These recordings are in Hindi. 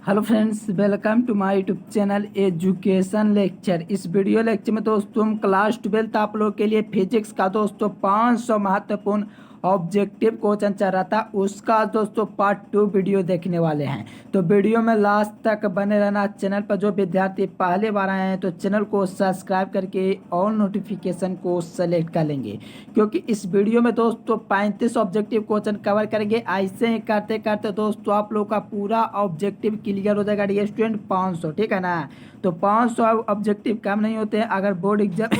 Hello friends, welcome to my YouTube channel education lecture. इस वीडियो लेक्चर में दोस्तों हम क्लास 12 आप लोग के लिए फिजिक्स का दोस्तों 500 महत्वपूर्ण ऑब्जेक्टिव क्वेश्चन चल रहा था, उसका दोस्तों पार्ट 2 वीडियो देखने वाले हैं। तो वीडियो में लास्ट तक बने रहना। चैनल पर जो विद्यार्थी पहले बार आए हैं तो चैनल को सब्सक्राइब करके ऑल नोटिफिकेशन को सेलेक्ट कर लेंगे, क्योंकि इस वीडियो में दोस्तों 35 ऑब्जेक्टिव क्वेश्चन कवर करेंगे। ऐसे ही करते करते दोस्तों आप लोग का पूरा ऑब्जेक्टिव क्लियर हो जाएगा डियर स्टूडेंट 500, ठीक है ना। तो 500 ऑब्जेक्टिव कम नहीं होते हैं। अगर बोर्ड एग्जाम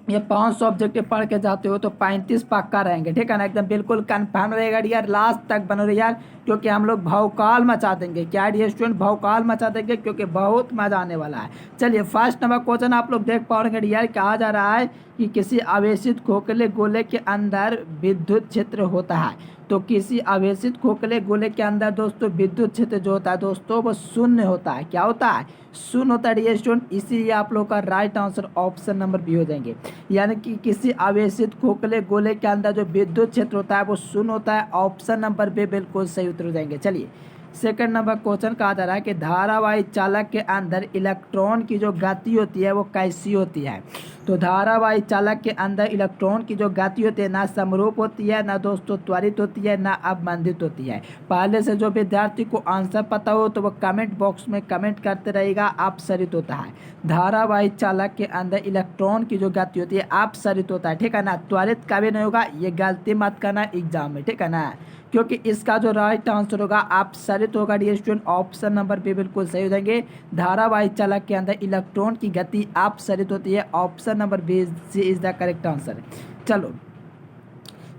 ये 500 ऑब्जेक्टिव पढ़ के जाते हो तो 35 पक्का रहेंगे, ठीक है ना। एकदम बिल्कुल कन्फर्म रहेगा यार, लास्ट तक बनो रे यार, क्योंकि हम लोग भौकाल मचा देंगे। क्या डियर स्टूडेंट, भौकाल मचा देंगे, क्योंकि बहुत मजा आने वाला है। चलिए फर्स्ट नंबर क्वेश्चन आप लोग देख पाओगे यार। कहा जा रहा है कि किसी आवेशित खोखले गोले के अंदर विद्युत क्षेत्र होता है। तो किसी आवेशित खोखले गोले के अंदर दोस्तों विद्युत क्षेत्र जो होता है दोस्तों वो शून्य होता है। क्या होता है? शून्य होता है डियर स्टूडेंट। इसीलिए आप लोग का right answer option number B हो जाएंगे। यानी कि किसी आवेशित खोखले गोले के अंदर जो विद्युत क्षेत्र होता है वो शून्य होता है। ऑप्शन नंबर बी बिल्कुल सही उत्तर हो जाएंगे। चलिए सेकंड नंबर क्वेश्चन कहा जा रहा है कि धारावाही चालक के अंदर इलेक्ट्रॉन की जो गति होती है वो कैसी होती है। तो धारावाही चालक के अंदर इलेक्ट्रॉन की जो गति होती है ना समरूप होती है, ना दोस्तों त्वरित होती है, ना अवमंदित होती है। पहले से जो विद्यार्थी को आंसर पता हो तो वो कमेंट बॉक्स में कमेंट करते रहेगा अपसरित होता है। धारावाही चालक के अंदर इलेक्ट्रॉन की जो गति होती है अपसरित होता है, ठीक है ना। त्वरित कभी नहीं होगा, ये गलती मत करना एग्जाम में, ठीक है ना। क्योंकि इसका जो राइट आंसर होगा अपसरित होगा dear student. Option number B बिल्कुल सही हो जाएंगे। धारावाही चालक के अंदर इलेक्ट्रॉन की गति अपसरित होती है। Option number B is the correct answer. चलो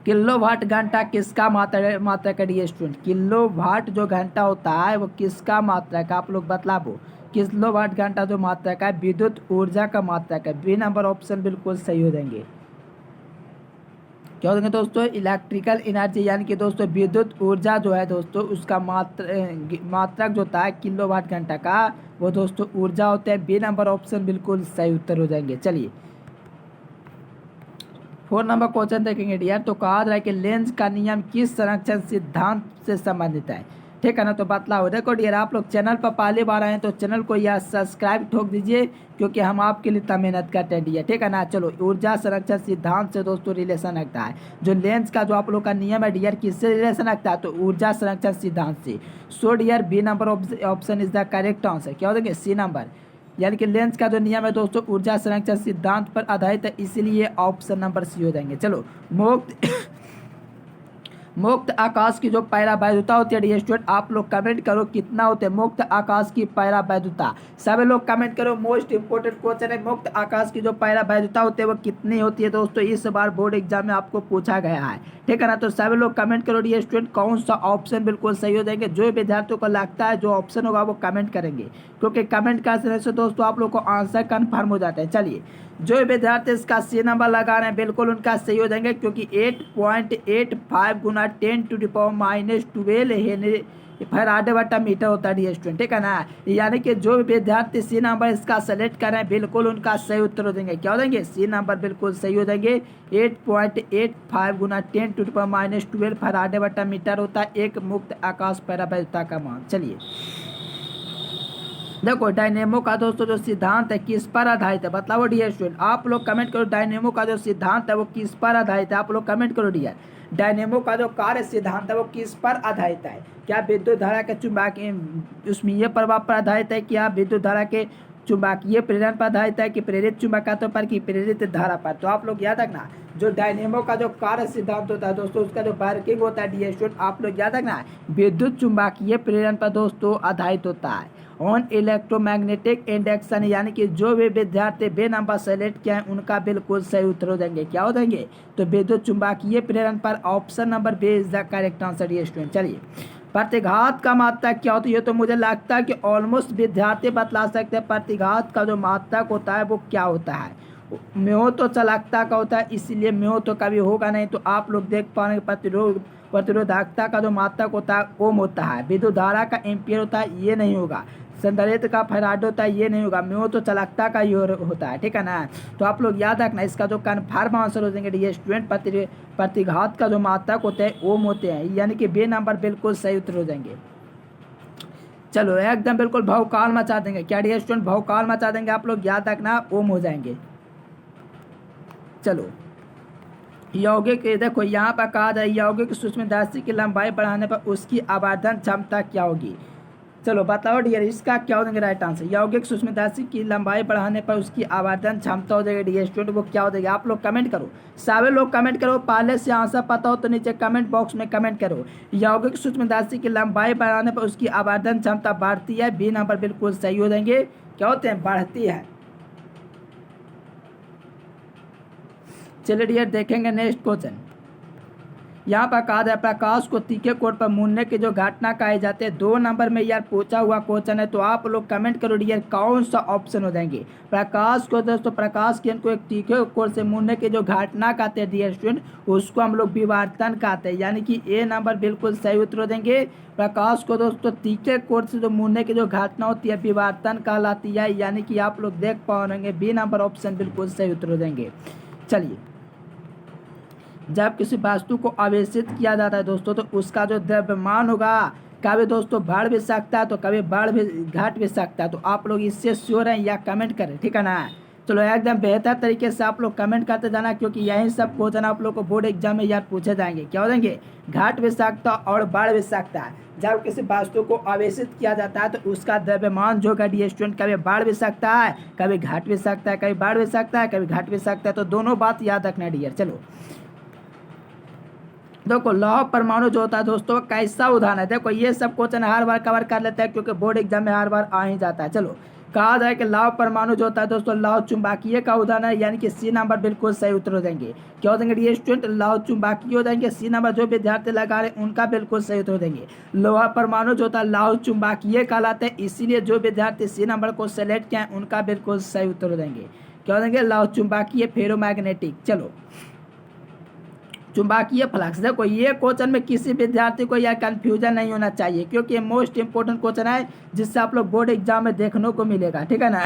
किलोवाट घंटा किसका मात्रा का डियर स्टूडेंट। किलोवाट जो घंटा होता है वो किसका मात्रा का, आप लोग बतलाबो। किलोवाट घंटा जो मात्रा का विद्युत ऊर्जा का मात्रा का। बी नंबर ऑप्शन बिल्कुल सही हो जाएंगे। क्या होंगे दोस्तों? इलेक्ट्रिकल एनर्जी, यानी कि दोस्तों विद्युत ऊर्जा जो है दोस्तों उसका मात्रक जो होता है किलोवाट घंटा का वो दोस्तों ऊर्जा होता है। बी नंबर ऑप्शन बिल्कुल सही उत्तर हो जाएंगे। चलिए 4 नंबर क्वेश्चन देखेंगे डियर। तो कहा जा रहा है कि लेंस का नियम किस संरक्षण सिद्धांत से संबंधित है, ठीक है ना। तो बतलाओ। देखो डियर, आप लोग चैनल पर पहले बार आए हैं तो चैनल को यह सब्सक्राइब ठोक दीजिए, क्योंकि हम आपके लिए इतना मेहनत करते हैं डियर, ठीक है ना। चलो ऊर्जा संरक्षण सिद्धांत से दोस्तों रिलेशन रखता है। जो लेंस का जो आप लोग का नियम है डियर किससे रिलेशन रखता है, तो ऊर्जा संरक्षण सिद्धांत से। So dear B number option is the correct answer. क्या हो जाएंगे? C number. यानी कि लेंस का जो नियम है दोस्तों ऊर्जा संरक्षण सिद्धांत पर आधारित है, इसीलिए ऑप्शन नंबर सी हो जाएंगे। चलो मुक्त मुक्त आकाश की जो पैरावैधुता होती है डियर स्टूडेंट, आप लोग कमेंट करो कितना होते हैं मुक्त आकाश की पैरावैधुता। सभी लोग कमेंट करो। मोस्ट इंपोर्टेंट क्वेश्चन है, मुक्त आकाश की जो पैरावैधुता होती है वो कितनी होती है दोस्तों। इस बार बोर्ड एग्जाम में आपको पूछा गया है, ठीक है ना। तो सभी लोग कमेंट करो डियर स्टूडेंट कौन सा ऑप्शन बिल्कुल सही हो जाएंगे। जो विद्यार्थियों को लगता है जो ऑप्शन होगा वो कमेंट करेंगे, क्योंकि कमेंट करने से दोस्तों आप लोग को आंसर कन्फर्म हो जाता है। चलिए जो विद्यार्थी इसका सी नंबर लगा रहे हैं बिल्कुल उनका सही हो जाएंगे, क्योंकि 8.85 गुना 10⁻⁻12 हेनरी फैराडे बटा मीटर होता है डियर स्टूडेंट, ठीक है ना। यानी कि जो विद्यार्थी सी नंबर इसका सेलेक्ट कर रहे हैं बिल्कुल उनका सही उत्तर हो जाएंगे। क्या हो जाएंगे? सी नंबर बिल्कुल सही हो जाएंगे। 8.85 गुना 10⁻12 फैराडे बटा मीटर होता है एक मुक्त आकाश पैरावैधुता का मान। चलिए देखो डायनेमो का दोस्तों जो सिद्धांत है किस पर आधारित है, बताओ डियर स्टूडेंट। आप लोग कमेंट करो डायनेमो का जो सिद्धांत है वो किस पर आधारित है। आप लोग कमेंट करो डियर, डायनेमो का जो कार्य सिद्धांत है वो किस पर आधारित है। क्या विद्युत धारा के चुंबकीय उष्मीय प्रभाव पर आधारित है, क्या विद्युत धारा के चुंबकीय प्रेरण पर आधारित है, कि प्रेरित चुंबकत्व पर, कि प्रेरित धारा पर। तो आप लोग याद रखना जो डायनेमो का जो कार्य सिद्धांत होता है दोस्तों उसका जो वर्किंग होता है डियर स्टूडेंट, आप लोग याद रखना विद्युत चुंबकीय प्रेरण पर दोस्तों आधारित होता है। ऑन इलेक्ट्रोमैग्नेटिक इंडक्शन, यानी कि जो भी विद्यार्थी बे नंबर सेलेक्ट किया है उनका बिल्कुल सही उत्तर हो जाएंगे। क्या हो जाएंगे? तो विद्युत चुंबकीय प्रेरण पर option number B is the correct answer ये स्टूडेंट। चलिए प्रतिघात का मात्रक क्या होता है, ये तो मुझे लगता है कि ऑलमोस्ट विद्यार्थी बतला सकते हैं प्रतिघात का जो मात्रक होता है वो क्या होता है। म्यो तो चालकता का होता है, इसीलिए म्यो तो कभी होगा नहीं। तो आप लोग देख पाएंगे प्रतिरोधकता का जो मात्रक होता है ओम होता है। विद्युत धारा का एम्पियर होता है, ये नहीं होगा। संधारित्र का फैराडे होता है, ये नहीं होगा। म्यो तो चालकता का ही होता है, ठीक है ना। तो आप लोग याद रखना इसका जो कन्फर्म आंसर हो जाएंगे ये स्टूडेंट प्रतिघात का जो मात्रक होते हैं ओम होते हैं, यानी कि बे नंबर बिल्कुल सही उत्तर हो जाएंगे। चलो एकदम बिल्कुल भौकाल मचा देंगे। क्या डियर स्टूडेंट, भौकाल मचा देंगे आप लोग, याद रखना ओम हो जाएंगे। चलो यौगिक, देखो यहाँ पर कहा जाए यौगिक सूक्ष्मदर्शी की लंबाई बढ़ाने पर उसकी आवर्धन क्षमता क्या होगी। चलो बताओ डियर, इसका क्या हो जाएगा राइट आंसर। यौगिक सूक्ष्मदर्शी की लंबाई बढ़ाने पर उसकी आवर्धन क्षमता हो जाएगी डियर स्टूडेंट, वो क्या हो जाएगी आप लोग कमेंट करो। सारे लोग कमेंट करो, पहले से आंसर पता हो तो नीचे कमेंट बॉक्स में कमेंट करो। यौगिक सूक्ष्मदर्शी की लंबाई बढ़ाने पर उसकी आवर्धन क्षमता बढ़ती है, बी नंबर बिल्कुल सही हो जाएंगे। क्या होते हैं, बढ़ती है। चलिए डियर देखेंगे नेक्स्ट क्वेश्चन। यहाँ पर कहा जाए प्रकाश को तीखे कोण पर मुड़ने की जो घटना कहे जाते हैं, 2 नंबर में यार पूछा हुआ क्वेश्चन है, तो आप लोग कमेंट करो डियर कौन सा ऑप्शन हो जाएंगे। प्रकाश को दोस्तों, प्रकाश किरण को एक तीखे कोण से मुड़ने की जो घटना कहते हैं डियर स्टूडेंट, उसको हम लोग विवर्तन कहते हैं, यानी कि ए नंबर बिल्कुल सही उत्तर हो देंगे। प्रकाश को दोस्तों तीखे कोण से जो मुड़ने की जो घटना होती है विवर्तन कहलाती है, यानी कि आप लोग देख पाओगे बी नंबर ऑप्शन बिल्कुल सही उत्तर हो देंगे। चलिए, जब किसी वस्तु को आवेशित किया जाता है दोस्तों, तो उसका जो द्रव्यमान होगा कभी दोस्तों बढ़ भी सकता है तो कभी बढ़ भी घट भी सकता है। तो आप लोग इससे श्योर हैं या कमेंट करें, ठीक है ना। चलो एकदम बेहतर तरीके से आप लोग कमेंट करते जाना, क्योंकि यही सब क्वेश्चन आप लोग को बोर्ड एग्जाम में यार पूछे जाएंगे। क्या हो जाएंगे, घट भी सकता और बढ़ भी सकता है। जब किसी वस्तु को आवेशित किया जाता है तो उसका द्रव्यमान जो है डियर स्टूडेंट कभी बढ़ भी सकता है, कभी घट भी सकता है, कभी बढ़ भी सकता है, कभी घट भी सकता है। तो दोनों बात याद रखना डियर। चलो देखो लौह परमाणु जो होता है दोस्तों कैसा उदाहरण है, देखो ये सब क्वेश्चन हर बार कवर कर लेते हैं क्योंकि बोर्ड एग्जाम में हर बार आ ही जाता है। चलो कहा जाए कि लौह परमाणु जो होता है दोस्तों लौह चुंबकीय का उदाहरण है, यानी कि सी नंबर बिल्कुल सही उत्तर हो देंगे। क्या हो देंगे डियर स्टूडेंट, लौह चुंबकीय हो जाएंगे, सी नंबर जो विद्यार्थी लगा रहे उनका बिल्कुल सही उत्तर हो देंगे। लोहा परमाणु जो होता है लौह चुंबकीय कहलाते हैं, इसीलिए जो विद्यार्थी सी नंबर को सेलेक्ट किया उनका बिल्कुल सही उत्तर हो देंगे। क्या हो देंगे, लौह चुंबकीय फेरोमैग्नेटिक। चलो चुंबकीय फ्लक्स, देखो ये क्वेश्चन में किसी विद्यार्थी को यह कंफ्यूजन नहीं होना चाहिए, क्योंकि ये मोस्ट इंपोर्टेंट क्वेश्चन है जिससे आप लोग बोर्ड एग्जाम में देखने को मिलेगा, ठीक है ना।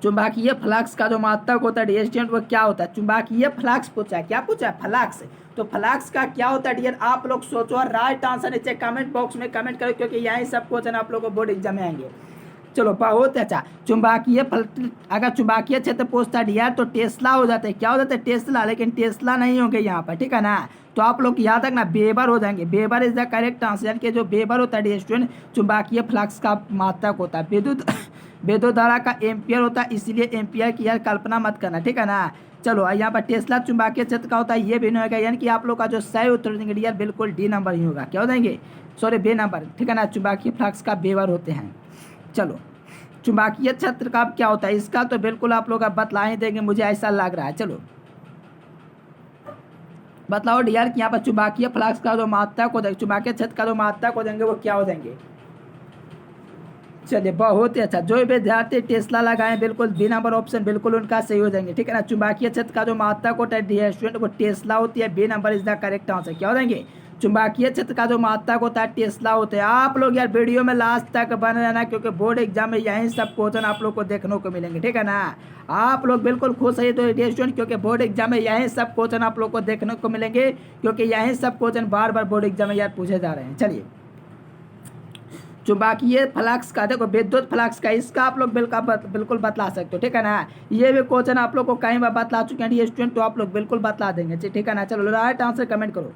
चुंबकीय फ्लक्स का जो मात्रक होता है डियर स्टूडेंट वो क्या होता है, चुंबकीय फ्लक्स पूछा है। क्या पूछा है, फ्लक्स। तो फ्लक्स का क्या होता है डियर, आप लोग सोचो और राइट आंसर नीचे कमेंट बॉक्स में कमेंट करो, क्योंकि यही सब क्वेश्चन आप लोग को बोर्ड एग्जाम में आएंगे। चलो बहुत अच्छा, चुंबकीय अगर चुंबकीय क्षेत्र पूछता है डियर तो टेस्ला हो जाते हैं। क्या हो जाते हैं, टेस्ला, लेकिन टेस्ला नहीं होंगे यहाँ पर, ठीक है ना। तो आप लोग याद रखना वेबर हो जाएंगे, weber is the correct answer. यानी कि जो वेबर होता है डियर स्टूडेंट चुंबकीय फ्लक्स का मात्रक होता है। विद्युत धारा का एम्पियर होता है, इसीलिए एम्पियर की यार कल्पना मत करना, ठीक है ना। चलो यहाँ पर टेस्ला चुंबकीय क्षेत्र का होता है, ये भी नहीं होगा, यानी कि आप लोग का जो सही उत्तर देंगे डियर बिल्कुल डी नंबर ही होगा। क्या हो जाएंगे, सॉरी बी नंबर, ठीक है ना। चुंबकीय फ्लक्स का वेबर होते हैं। चलो चुंबकीय क्षेत्र का क्या होता है, इसका तो बिल्कुल आप लोग बतला ही देंगे, मुझे ऐसा लग रहा है। चलो बताओ डियर कि यहाँ पर चुंबकीय फ्लक्स का जो मात्रक हो जाएगा, चुंबकीय क्षेत्र का जो मात्रक हो जाएंगे वो क्या हो जाएंगे। चलिए बहुत ही अच्छा, जो विद्यार्थी टेस्ला लगाएं बिल्कुल बी नंबर ऑप्शन बिल्कुल उनका सही हो जाएंगे, ठीक है ना। चुंबकीय क्षेत्र का जो मात्रक होता है डियर स्टूडेंट वो टेस्ला होती है, B number is the correct answer. क्या हो जाएंगे, चुंबकीय क्षेत्र का जो मात्रक होता है टेस्ला होते हैं। आप लोग यार वीडियो में लास्ट तक बने रहना, क्योंकि बोर्ड एग्जाम में यही सब क्वेश्चन आप लोग को देखने को मिलेंगे, ठीक है ना। आप लोग बिल्कुल खुश है तो स्टूडेंट, क्योंकि बोर्ड एग्जाम में यही सब क्वेश्चन आप लोग को देखने को मिलेंगे, क्योंकि यही सब क्वेश्चन बार बार बोर्ड एग्जाम में यार पूछे जा रहे हैं। चलिए चुंबकीय फ्लक्स का, देखो विद्युत फ्लक्स का, इसका आप लोग बिल्कुल बतला सकते हो, ठीक है ना। ये भी क्वेश्चन आप लोग को कई बार बतला चुके हैं स्टूडेंट, तो आप लोग बिल्कुल बतला देंगे, ठीक है ना। चलो राइट आंसर कमेंट करो।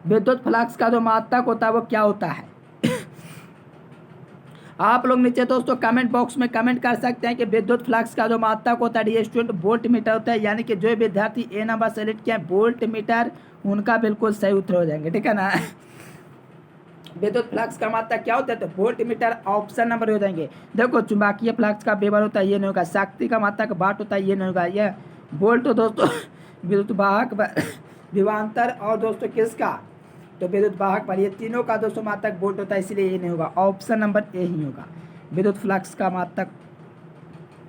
विद्युत फ्लक्स का जो मात्रक होता है वो क्या होता है। आप लोग नीचे दोस्तों कमेंट बॉक्स में कमेंट कर सकते हैं कि विद्युत फ्लक्स का जो मात्रक होता है डियर स्टूडेंट वोल्ट मीटर होता है, यानी कि जो विद्यार्थी ए नंबर सेलेक्ट किया वोल्ट मीटर उनका बिल्कुल सही उत्तर हो जाएंगे, ठीक है ना। विद्युत फ्लक्स का मात्रक क्या होता है, तो वोल्ट मीटर ऑप्शन नंबर हो जाएंगे। देखो चुंबकीय फ्लक्स का वेबर होता है, ये नहीं होगा। शक्ति का मात्रक वाट होता है, ये नहीं होगा। ये वोल्ट तो दोस्तों विद्युत वाहक विभवांतर और दोस्तों किसका, तो विद्युत वाहक पर, ये तीनों का दोस्तों मात्रक वोल्ट होता है, इसलिए ये नहीं होगा। ऑप्शन नंबर ए ही होगा, विद्युत फ्लक्स का मात्रक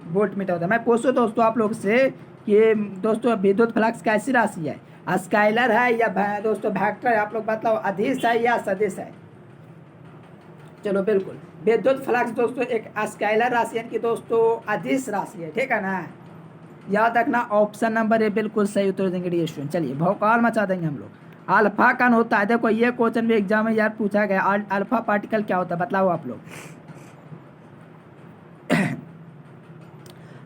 वोल्ट मीटर होता है। मैं पूछूं दोस्तों आप लोग से कि दोस्तों विद्युत फ्लक्स कैसी राशि है, स्केलर है या दोस्तों वेक्टर है, आप लोग बताओ, अदिश है या सदिश है। चलो बिल्कुल विद्युत फ्लक्स दोस्तों एक स्केलर राशि है कि दोस्तों अदिश राशि है, ठीक है ना। याद रखना ऑप्शन नंबर ए बिल्कुल सही उत्तर देंगे डियर स्टूडेंट। चलिए भौकाल मचा देंगे हम लोग। अल्फा कण होता है, देखो ये क्वेश्चन भी एग्जाम में यार पूछा गया, अल्फा पार्टिकल क्या होता है बताओ आप लोग।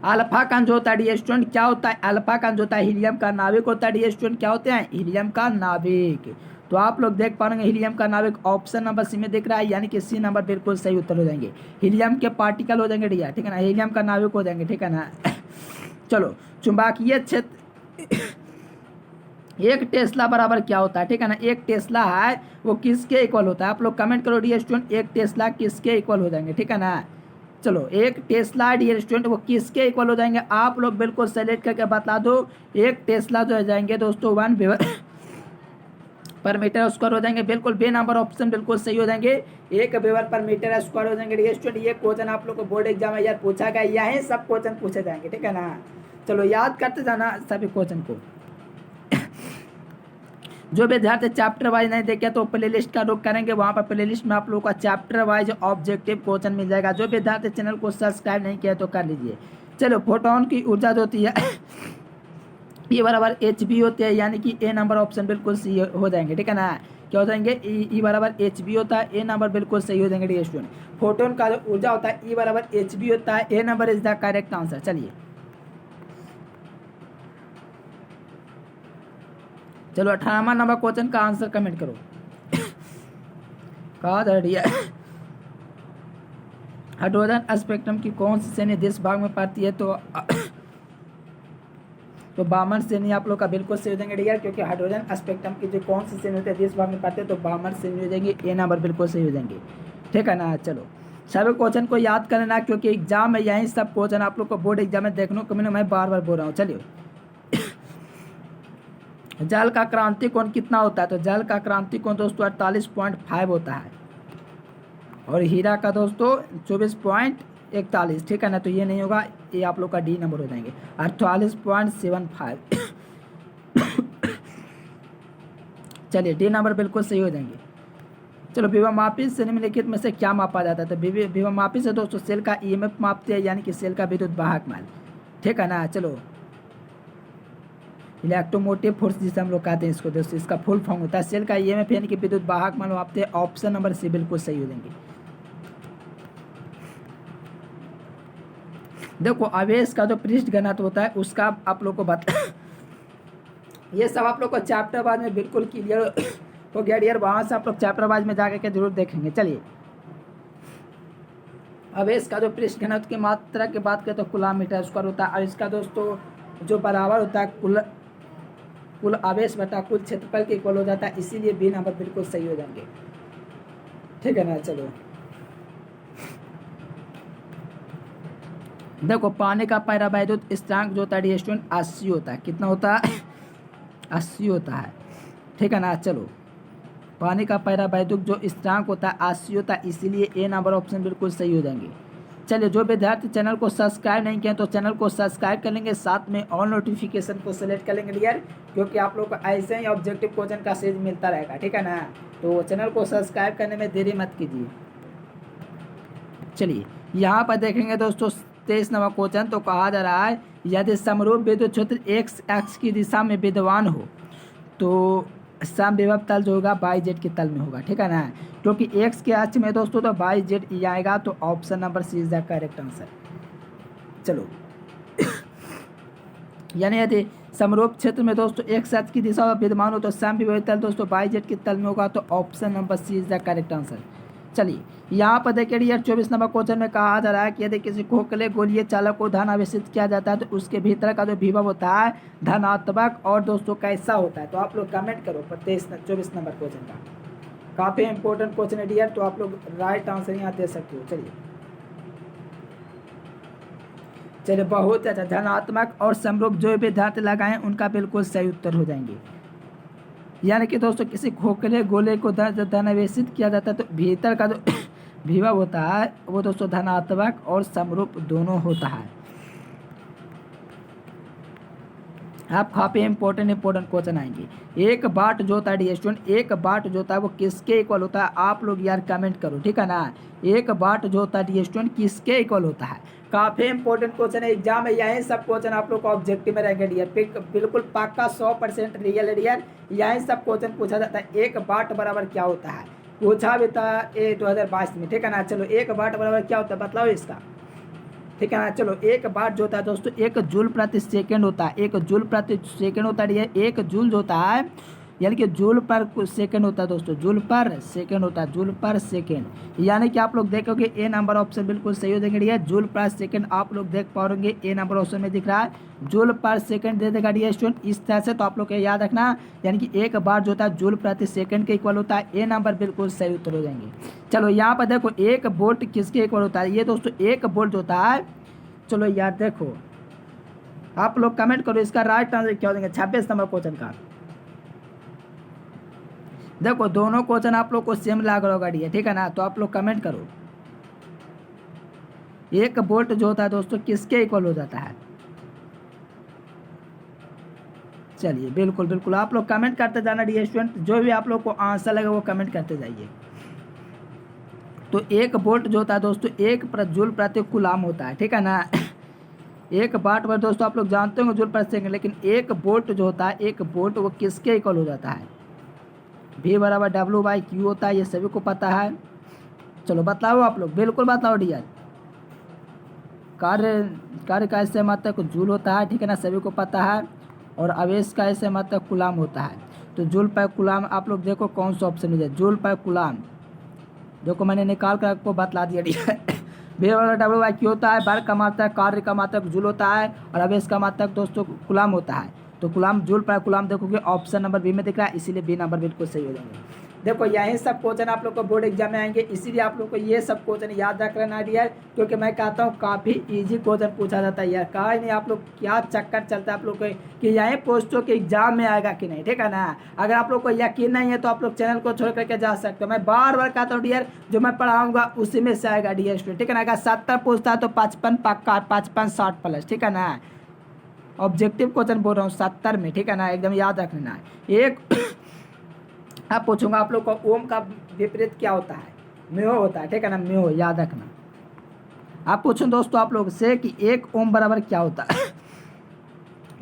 अल्फा कण जो होता है डियर स्टूडेंट क्या होता है, अल्फा कण जो होता है हीलियम का नाभिक होता है डियर स्टूडेंट, क्या होते हैं हीलियम का नाभिक। तो आप लोग देख पाएंगे हीलियम का नाभिक ऑप्शन नंबर सी में दिख रहा है, यानी कि सी नंबर बिल्कुल सही उत्तर हो जाएंगे। हीलियम के पार्टिकल हो जाएंगे डियर, ठीक है ना, हीलियम का नाभिक हो जाएंगे, ठीक है ना। चलो चुंबकीय क्षेत्र, एक टेस्ला बराबर क्या होता है, ठीक है ना, एक टेस्ला है वो किसके इक्वल होता है, आप लोग कमेंट करो डियर स्टूडेंट, एक टेस्ला किसके इक्वल हो जाएंगे, ठीक है ना। चलो एक टेस्ला डियर स्टूडेंट वो किसके इक्वल हो जाएंगे, आप लोग बिल्कुल सेलेक्ट करके बता दो। एक टेस्ला जो हो जाएंगे दोस्तों 1 वेबर पर मीटर स्क्वायर हो जाएंगे, बिल्कुल बे नंबर ऑप्शन बिल्कुल सही हो जाएंगे, 1 वेबर पर मीटर स्क्वायर हो जाएंगे डियर स्टूडेंट। ये क्वेश्चन आप लोग को बोर्ड एग्जाम में यार पूछा गया, यही सब क्वेश्चन पूछे जाएंगे, ठीक है ना। चलो याद करते जाना सभी क्वेश्चन को। जो विद्यार्थी चैप्टर वाइज नहीं देखे तो प्लेलिस्ट का रुख करेंगे, वहाँ पर प्लेलिस्ट में आप लोगों का चैप्टर वाइज ऑब्जेक्टिव क्वेश्चन मिल जाएगा। जो विद्यार्थी चैनल को सब्सक्राइब नहीं किया तो कर लीजिए। चलो फोटोन की ऊर्जा जो होती है E बराबर HB होती है, यानी कि ए नंबर ऑप्शन बिल्कुल सही हो जाएंगे, ठीक है ना। क्या हो जाएंगे E बराबर HB होता है, ए नंबर बिल्कुल सही हो जाएंगे डियर स्टूडेंट। फोटोन का जो ऊर्जा होता है E बराबर HB होता है, A number is the correct answer. चलिए चलो 18वां नंबर क्वेश्चन का आंसर कमेंट करो। कहा हाइड्रोजन स्पेक्ट्रम की कौन सी श्रेणी देश भाग में पड़ती है, तो बामन श्रेणी आप लोग का बिल्कुल सही हो जाएंगे डियर, क्योंकि हाइड्रोजन स्पेक्ट्रम की जो कौन सी श्रेणी होती है देश भाग में पड़ते हैं तो बामन श्रेणी हो जाएंगे, ए नंबर बिल्कुल सही हो जाएंगे, ठीक है ना। चलो सभी क्वेश्चन को याद करना, क्योंकि एग्जाम में यही सब क्वेश्चन आप लोग को बोर्ड एग्जाम में देखने को मिले, मैं बार बार बोल रहा हूँ। चलिए जल का क्रांति कोण कितना होता है, तो जल का क्रांति कोण दोस्तों 48.5 होता है, और हीरा का दोस्तों 24.41, ठीक है ना। तो ये नहीं होगा, ये आप लोग का डी नंबर हो जाएंगे 48.75। चलिए डी नंबर बिल्कुल सही हो जाएंगे। चलो विभवमापी से निम्नलिखित में से क्या मापा जाता है, तो विभवमापी से दोस्तों सेल का EMF मापते हैं, यानी कि सेल का विद्युत वाहक मान, ठीक है ना। चलो इलेक्ट्रोमोटिव फोर्स जिसे हम लोग कहते हैं इसको दोस्तों, इसका फुल फॉर्म होता है सेल का EMF, यानी कि विद्युत वाहक मान मापते हैं, ऑप्शन नंबर सी बिल्कुल सही हो जाएंगे। देखो आवेश का जो पृष्ठ घनत्व होता है उसका आप लोग को बता ये सब आप लोग को चैप्टर बाद में बिल्कुल क्लियर हो गया डियर, वहाँ से आप लोग चैप्टर वाइज में जाकर के जरूर देखेंगे। चलिए आवेश का जो पृष्ठ घनत्व की मात्रा की बात करें तो कूलम मीटर स्क्वायर होता है, और इसका दोस्तों जो बराबर होता है कुल आवेश बटा कुल क्षेत्रफल के इक्वल हो जाता है, इसीलिए बी नंबर बिल्कुल सही हो जाएंगे, ठीक है ना। चलो देखो पानी का पैरावैद्युत स्थिरांक जो होता है स्टूडेंट 80 होता है, कितना होता है 80 होता है, ठीक है ना। चलो पानी का पैरावैद्युत जो स्थिरांक होता है 80 होता है, इसीलिए ए नंबर ऑप्शन बिल्कुल सही हो जाएंगे। चलिए जो विद्यार्थी चैनल को सब्सक्राइब नहीं किए तो चैनल को सब्सक्राइब कर लेंगे, साथ में ऑल नोटिफिकेशन को सेलेक्ट कर लेंगे डियर, क्योंकि आप लोग को ऐसे ही ऑब्जेक्टिव क्वेश्चन का सीरीज मिलता रहेगा, ठीक है ना। तो चैनल को सब्सक्राइब करने में देरी मत कीजिए। चलिए यहाँ पर देखेंगे दोस्तों 23 नंबर क्वेश्चन, तो कहा जा रहा है यदि समरूप विद्युत क्षेत्र एक्स एक्स की दिशा में विद्यमान हो तो समविभव तल जो होगा वाई जेड के तल में होगा, ठीक है ना, क्योंकि एक्स के अक्ष में दोस्तों तो वाई जेड ई आएगा, तो option number C is the correct answer. चलो यानी यदि समरूप क्षेत्र में दोस्तों एक्स अक्ष की दिशा में विद्यमान हो तो समविभव तल दोस्तों वाई जेड के तल में होगा, तो option number C is the correct answer. चलिए यहाँ पर देखिए यार 24 नंबर क्वेश्चन में कहा जा रहा है कि यदि किसी खोखले गोलीय चालक को धन आवेशित किया जाता है तो उसके भीतर का जो विभव होता है धनात्मक और दोस्तों कैसा होता है, तो आप लोग कमेंट करो 24 नंबर क्वेश्चन का, काफ़ी इंपॉर्टेंट क्वेश्चन है डियर, तो आप लोग राइट आंसर यहाँ दे सकते हो। चलिए बहुत अच्छा, धनात्मक और समरूप जो विद्यार्थी लगाएं उनका बिल्कुल सही उत्तर हो जाएंगे। यानी कि दोस्तों किसी खोखले गोले को धनावेशित किया जाता है तो भीतर का जो विभव होता है वो दोस्तों धनात्मक और समरूप दोनों होता है। आप काफी इंपॉर्टेंट क्वेश्चन आएंगे। एक बाट जो होता है स्टूडेंट, एक बाट जो होता है वो किसके इक्वल होता है, आप लोग यार कमेंट करो, ठीक है ना। एक बाट जो होता है स्टूडेंट किसके इक्वल होता है, काफी इंपॉर्टेंट क्वेश्चन है, एग्जाम में यही सब क्वेश्चन आप लोग को ऑब्जेक्टिव में रहेंगे डियर, बिल्कुल पक्का 100% रियल डियर, यही सब क्वेश्चन पूछा जाता है। 1 वाट बराबर क्या होता है, पूछा भी था 2022 में, ठीक है ना। चलो 1 वाट बराबर क्या होता है बताओ इसका, ठीक है ना। चलो 1 वाट जो होता है दोस्तों 1 जूल प्रति सेकंड होता है, 1 जूल प्रति सेकंड होता है, 1 जूल जो होता है यानी कि जूल पर सेकंड होता है दोस्तों, जूल पर सेकंड होता है, जूल पर सेकंड। यानी कि आप लोग देखोगे ए नंबर ऑप्शन बिल्कुल सही हो देंगे डियर, जूल पर सेकंड आप लोग देख पाओगे ए नंबर ऑप्शन में दिख रहा है, जूल पर सेकंड दे देगा डियर स्टूडेंट। इस तरह से तो आप लोग को याद रखना, यानी कि 1 बार जो होता है जूल प्रति सेकंड के इक्वल होता है, ए नंबर बिल्कुल सही उत्तर हो जाएंगे। चलो यहाँ पर देखो 1 वोल्ट किसके इक्वल होता है, ये दोस्तों 1 वोल्ट जो होता है, चलो यार देखो आप लोग कमेंट करो इसका राइट आंसर क्या हो देंगे 26 नंबर क्वेश्चन का। देखो दोनों क्वेश्चन आप लोग को सेम लग रहा होगा डियर, ठीक है ना, तो आप लोग कमेंट करो 1 वोल्ट जो होता है दोस्तों किसके इक्वल हो जाता है। चलिए बिल्कुल बिल्कुल आप लोग कमेंट करते जाना डियर स्टूडेंट, जो भी आप लोग को आंसर लगे वो कमेंट करते जाइए। तो 1 वोल्ट जो होता है दोस्तों 1 जूल प्रति कूलाम होता है, ठीक है ना। 1 वाट पर दोस्तों आप लोग जानते होंगे जूल प्रति सेकंड, लेकिन 1 वोल्ट जो होता है 1 वोल्ट वो किसके इक्वल हो जाता है, V बराबर W/Q होता है, ये सभी को पता है। चलो बताओ आप लोग, बिल्कुल बताओ डियर। कार्य का ऐसे मात्रक जूल होता है, ठीक है ना, सभी को पता है। और आवेश का ऐसे मात्रक कूलाम होता है। तो जूल पर कूलाम आप लोग देखो कौन सा ऑप्शन मिले, जूल पर कूलाम देखो मैंने निकाल कर आपको बतला दिया डियर। V बराबर W/Q होता है, वर्ग का मात्रक, कार्य का मात्रक जूल होता है, और आवेश का मात्रक दोस्तों कूलाम होता है। तो कूलाम जूल पर कूलाम देखोगे ऑप्शन नंबर बी में दिख रहा है, इसीलिए बी नंबर बिल्कुल सही हो जाएंगे। देखो यही सब क्वेश्चन आप लोग को बोर्ड एग्जाम में आएंगे, इसीलिए आप लोग को ये सब क्वेश्चन याद रख लेना डियर, क्योंकि मैं कहता हूँ काफ़ी इजी क्वेश्चन पूछा जाता है यार। कहा नहीं आप लोग क्या चक्कर चलता है आप लोग को कि यही पोस्टों के एग्जाम में आएगा कि नहीं, ठीक है ना। अगर आप लोग को यकीन नहीं है तो आप लोग चैनल को छोड़ करके जा सकते हो। मैं बार बार कहता हूँ डियर, जो मैं पढ़ाऊंगा उसी में से आएगा डियर स्टूडेंट, ठीक है ना। अगर 70 पूछता है तो 55 पक्का, 55 60 प्लस, ठीक है ना। ऑब्जेक्टिव क्वेश्चन बोल रहा हूँ 70 में, ठीक है ना, एकदम याद रखना है। एक अब पूछूंगा आप लोग को ओम का विपरीत क्या होता है, म्यो होता है, ठीक है ना, म्यो याद रखना। आप पूछूं दोस्तों आप लोग से कि 1 ओम बराबर क्या होता है।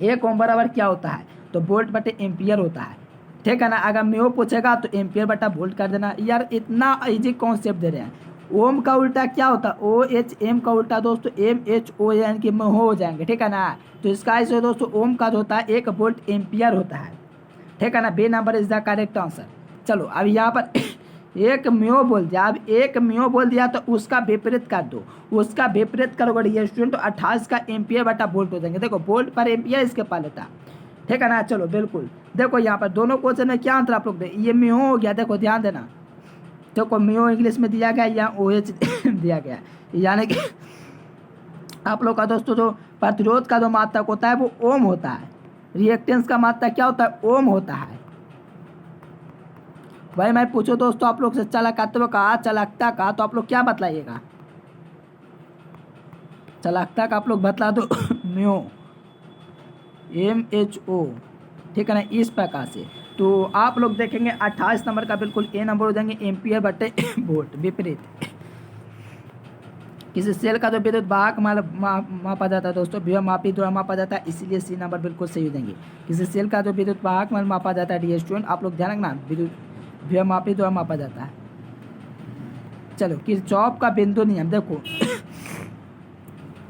1 ओम बराबर क्या होता है, तो वोल्ट बटे एम्पियर होता है, ठीक है ना। अगर म्यो पूछेगा तो एम्पियर बटा वोल्ट कर देना। यार इतना इजी कॉन्सेप्ट दे रहे हैं। ओम का उल्टा क्या होता है, OHM का उल्टा दोस्तों MHO यानी कि महो हो जाएंगे, ठीक है ना। तो इसका ऐसे दोस्तों ओम का जो होता है 1 वोल्ट एम्पियर होता है, ठीक है ना। B number is the correct answer. चलो अब यहाँ पर एक म्यो बोल दिया, अब एक म्यो बोल दिया तो उसका विपरीत कर दो, उसका विपरीत करोगे ये स्टूडेंट तो 28 का एम्पियर बटा वोल्ट हो जाएंगे। देखो वोल्ट पर एम्पियर इसके पास लेता, ठीक है ना। चलो बिल्कुल देखो यहाँ पर दोनों क्वेश्चन में क्या अंतर आप लोग दे, ये म्यो हो गया, देखो ध्यान देना। देखो म्यो इंग्लिश में दिया गया या OH दिया गया, यानी कि आप लोग का दोस्तों जो प्रतिरोध का जो मात्रक होता है वो ओम होता है, रिएक्टेंस का मात्रक क्या होता है, ओम होता है। भाई मैं पूछो दोस्तों आप लोग से चालकत्व का, चालकता का, तो आप लोग क्या बतलाइएगा, चालकता का आप लोग बतला दो म्यो MHO, ठीक है ना, इस प्रकार से। तो आप लोग देखेंगे 28 नंबर का बिल्कुल ए नंबर हो जाएंगे, एम्पियर बटे वोल्ट विपरीत। किसी सेल का जो विद्युत वाहक मापा जाता है दोस्तों विभव मापी द्वारा मापा जाता है, इसीलिए सी नंबर बिल्कुल सही हो जाएंगे। किसी सेल का जो विद्युत वाहक मापा जाता है डियर स्टूडेंट, आप लोग ध्यान रखना, विद्युत विभव मापी द्वारा मापा जाता है। चलो किरचॉफ का बिंदु नियम देखो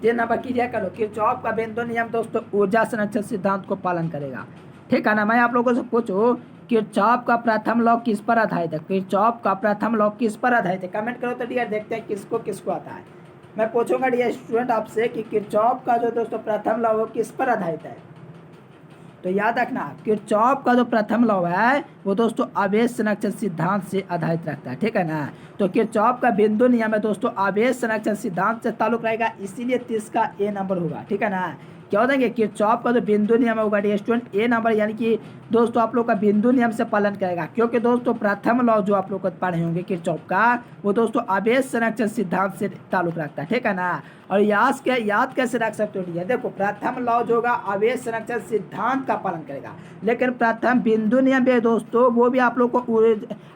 3 नंबर क्लियर करो। किरचॉफ का बिंदु नियम दोस्तों ऊर्जा संरक्षण सिद्धांत को पालन करेगा, ठीक है ना। मैं आप लोगों से पूछो किरचॉफ का प्रथम लॉ किस पर आधारित है, किरचॉफ का प्रथम लॉ किस पर आधारित है, कमेंट करो तो डियर, देखते हैं किसको किसको आता है। मैं पूछूंगा डियर स्टूडेंट आपसे कि किरचॉफ का जो दोस्तों प्रथम लॉ वो किस पर आधारित है, तो याद रखना किरचॉफ का जो प्रथम लॉ है वो दोस्तों आवेश संरक्षण सिद्धांत से आधारित रखता है, ठीक है ना। तो किरचॉफ का बिंदु नियम है दोस्तों आवेश संरक्षण सिद्धांत से ताल्लुक रहेगा, इसीलिए 30 का ए नंबर होगा, ठीक है ना। क्या हो जाएंगे, किरचॉफ का जो बिंदु नियम होगा डियर स्टूडेंट ए नंबर, यानी कि दोस्तों आप लोग का बिंदु नियम से पालन करेगा, क्योंकि दोस्तों प्रथम लॉ जो आप लोग को पढ़े होंगे किरचॉफ का, वो दोस्तों आवेश संरक्षण सिद्धांत से ताल्लुक रखता है, ठीक है ना। और याद कैसे रख सकते हो डियर, देखो प्रथम लॉ जो होगा आवेश संरक्षण सिद्धांत का पालन करेगा, लेकिन प्रथम बिंदु नियम भी दोस्तों वो भी आप लोग को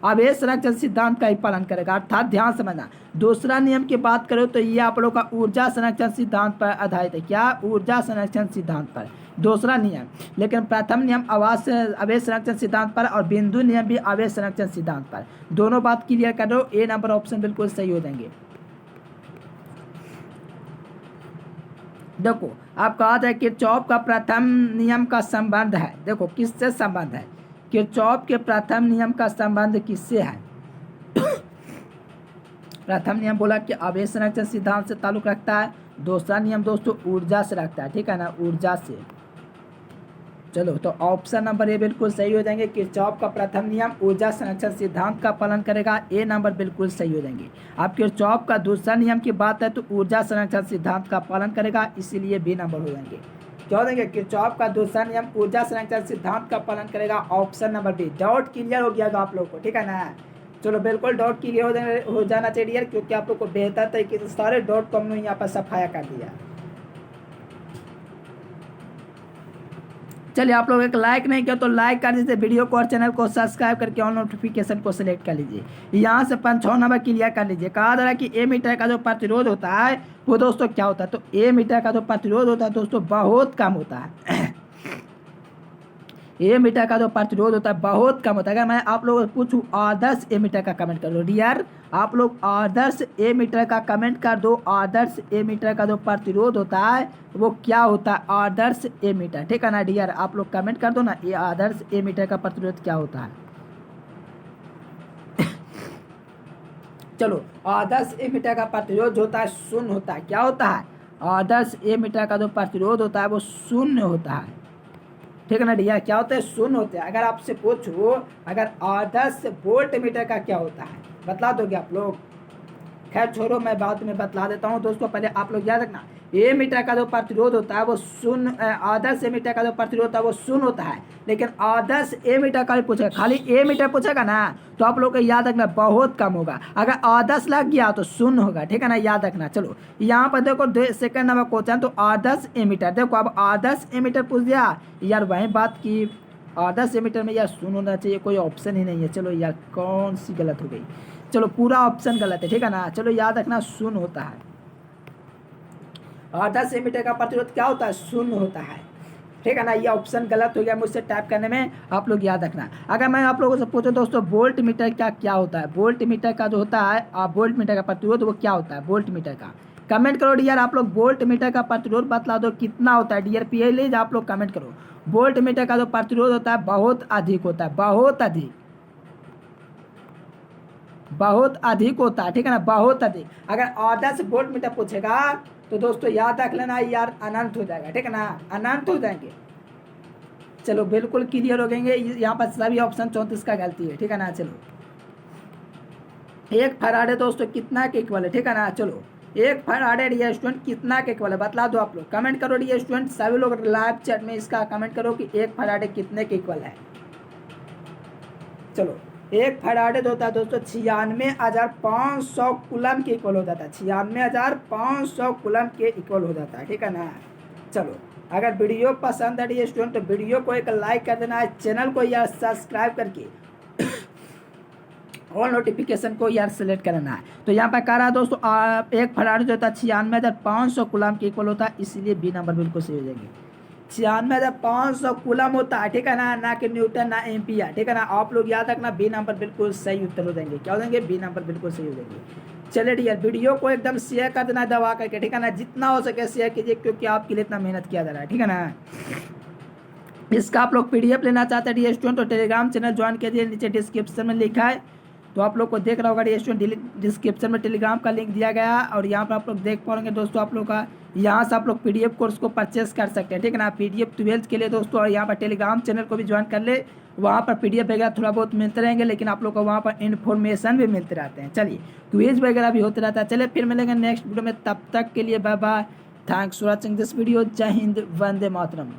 आवेश संरक्षण सिद्धांत का ही पालन करेगा। अर्थात ध्यान समझना, दूसरा नियम की बात करो तो ये आप लोग का ऊर्जा संरक्षण सिद्धांत पर आधारित है। क्या, ऊर्जा संरक्षण सिद्धांत पर दूसरा नियम, लेकिन प्रथम नियम आवेश संरक्षण सिद्धांत पर और बिंदु नियम भी आवेश संरक्षण सिद्धांत पर। दोनों बात क्लियर कर दो, ए नंबर ऑप्शन बिल्कुल सही हो जाएंगे। देखो आप कहा था किरचॉफ का प्रथम नियम का संबंध है, देखो किससे संबंध है, किरचॉफ के प्रथम नियम का संबंध किससे है। प्रथम नियम बोला कि आवेश संरक्षण सिद्धांत से ताल्लुक रखता है, दूसरा नियम दोस्तों ऊर्जा से रखता है, ठीक है ना, ऊर्जा से। चलो तो ऑप्शन नंबर ए बिल्कुल सही हो जाएंगे, किरचॉफ का प्रथम नियम ऊर्जा संरक्षण सिद्धांत का पालन करेगा, ए नंबर बिल्कुल सही हो जाएंगे। अब किरचॉफ का दूसरा नियम की बात है तो ऊर्जा संरक्षण सिद्धांत का पालन करेगा, इसीलिए बी नंबर हो जाएंगे। क्या हो जाएंगे, किरचॉफ का दूसरा नियम ऊर्जा संरक्षण सिद्धांत का पालन करेगा, option number B. Doubt clear हो गया आप लोग को, ठीक है ना। चलो बिल्कुल डाउट क्लियर हो जाना चाहिए, क्योंकि आप लोग को बेहतर तरीके से सारे डाउट को हमने यहाँ पर सफाया कर दिया। चलिए आप लोग एक लाइक नहीं किया तो लाइक कर दीजिए वीडियो को और चैनल को सब्सक्राइब करके ऑन नोटिफिकेशन को सिलेक्ट कर लीजिए। यहाँ से 5-6 नंबर क्लियर कर लीजिए। कहा जा रहा है कि ए मीटर का जो प्रतिरोध होता है वो दोस्तों क्या होता है, तो ए मीटर का जो प्रतिरोध होता है दोस्तों बहुत कम होता है। ए मीटर का जो प्रतिरोध होता है बहुत कम होता है। अगर मैं आप लोगों से पूछूं आदर्श ए मीटर का कमेंट कर दो डियर, आप लोग आदर्श ए मीटर का कमेंट कर दो। आदर्श ए मीटर का जो प्रतिरोध होता है वो क्या होता है, आदर्श ए मीटर, ठीक है ना डियर, आप लोग कमेंट कर दो ना, ये आदर्श ए मीटर का प्रतिरोध क्या होता है। चलो आदर्श ए मीटर का प्रतिरोध जो होता है शून्य होता है। क्या होता है, आदर्श ए मीटर का जो प्रतिरोध होता है वो शून्य होता है, ठीक है ना डियर, क्या होता है, शून्य होता है। अगर आपसे पूछो अगर आदर्श वोल्ट मीटर का क्या होता है, बतला दोगे आप लोग। खैर छोड़ो, मैं बाद में बतला देता हूँ दोस्तों, पहले आप लोग याद रखना ए मीटर का जो प्रतिरोध होता है वो शून्य, आदर्श ए मीटर का जो प्रतिरोध होता है वो शून्य होता है, लेकिन आदर्श ए मीटर का भी पूछेगा, खाली ए मीटर पूछेगा ना तो आप लोग को याद रखना बहुत कम होगा। अगर आदर्श लग गया तो शून्य होगा, ठीक है ना, याद रखना। चलो यहाँ पर देखो सेकंड नंबर क्वेश्चन, तो आदर्श ए मीटर, देखो अब आदर्श ए मीटर पूछ दिया यार, वही बात की आदर्श ए मीटर में यार शून्य होना चाहिए, कोई ऑप्शन ही नहीं है। चलो यार कौन सी गलत हो गई, चलो पूरा ऑप्शन गलत है, ठीक है ना। चलो याद रखना शून्य होता है, आदर्श ए मीटर का प्रतिरोध क्या होता है, शून्य होता है, ठीक है ना। ये ऑप्शन गलत हो गया मुझसे टाइप करने में, आप लोग याद रखना। अगर मैं आप लोगों से पूछूं दोस्तों वोल्ट मीटर का क्या होता है, वोल्ट मीटर का जो होता है वोल्ट मीटर का प्रतिरोध वो क्या होता है, वोल्ट मीटर का कमेंट करो डियर। आप लोग वोल्ट मीटर का प्रतिरोध बतला दो कितना होता है डियर, पहले आप लोग कमेंट करो। वोल्ट मीटर का जो प्रतिरोध होता है बहुत अधिक होता है, बहुत अधिक, बहुत अधिक होता है, ठीक है ना, बहुत अधिक। अगर आदर्श वोल्ट मीटर पूछेगा तो दोस्तों याद रख लेना यार अनंत हो जाएगा, ठीक है ना, अनंत हो जाएंगे। चलो बिल्कुल क्लियर हो गएंगे, यहाँ पर सभी ऑप्शन 34 का गलती है, ठीक है ना। चलो 1 फराडे दोस्तों कितना के इक्वल है, ठीक है ना। चलो 1 फराडे डियर स्टूडेंट कितना के इक्वल है, बतला दो आप लोग, कमेंट करो डियर स्टूडेंट, सभी लोग लाइव चैट में इसका कमेंट करो कि 1 फराडे कितने के इक्वल है। चलो 1 फराडे होता है दोस्तों 96,500 कूलम के इक्वल हो जाता है, 96,500 कूलम के इक्वल हो जाता है, ठीक है ना। चलो अगर वीडियो पसंद है स्टूडेंट तो वीडियो को एक लाइक कर देना है, चैनल को यार सब्सक्राइब करके और नोटिफिकेशन को यार सेलेक्ट करना है। तो यहाँ पर कह रहा है दोस्तों 1 फराडे जो होता है 96,500 कूलम के इक्वल होता है, इसलिए बी नंबर बिल्कुल सही हो जाएंगे। 96,500 कूलम होता है, ठीक है ना कि न्यूटन ना एम्पियर, ठीक है ना। आप लोग याद रखना बी नंबर बिल्कुल सही उत्तर हो जाएंगे। क्या हो जाएंगे, बी नंबर बिल्कुल सही हो जाएंगे। चलिए डियर वीडियो को एकदम शेयर कर देना दबा करके, ठीक है ना, जितना हो सके शेयर कीजिए, क्योंकि आपके लिए इतना मेहनत किया जा रहा है, ठीक है ना। इसका आप लोग PDF लेना चाहते हैं डियर स्टूडेंट तो टेलीग्राम चैनल ज्वाइन कीजिए, नीचे डिस्क्रिप्शन में लिखा है, तो आप लोग को देख रहा होगा डियर स्टूडेंट, डिस्क्रिप्शन में टेलीग्राम का लिंक दिया गया है, और यहाँ पर आप लोग देख पाएंगे दोस्तों आप लोग का, यहाँ से आप लोग PDF कोर्स को परचेस कर सकते हैं, ठीक है ना। PDF 12th के लिए दोस्तों, और यहाँ पर टेलीग्राम चैनल को भी ज्वाइन कर ले, वहाँ पर PDF वगैरह थोड़ा बहुत मिलते रहेंगे, लेकिन आप लोग को वहाँ पर इन्फॉर्मेशन भी मिलते रहते हैं। चलिए क्विज वगैरह भी होते रहता है। चलिए फिर मिलेंगे नेक्स्ट वीडियो में, तब तक के लिए bye bye, thanks for watching this video. Jai Hind, Vande Mataram.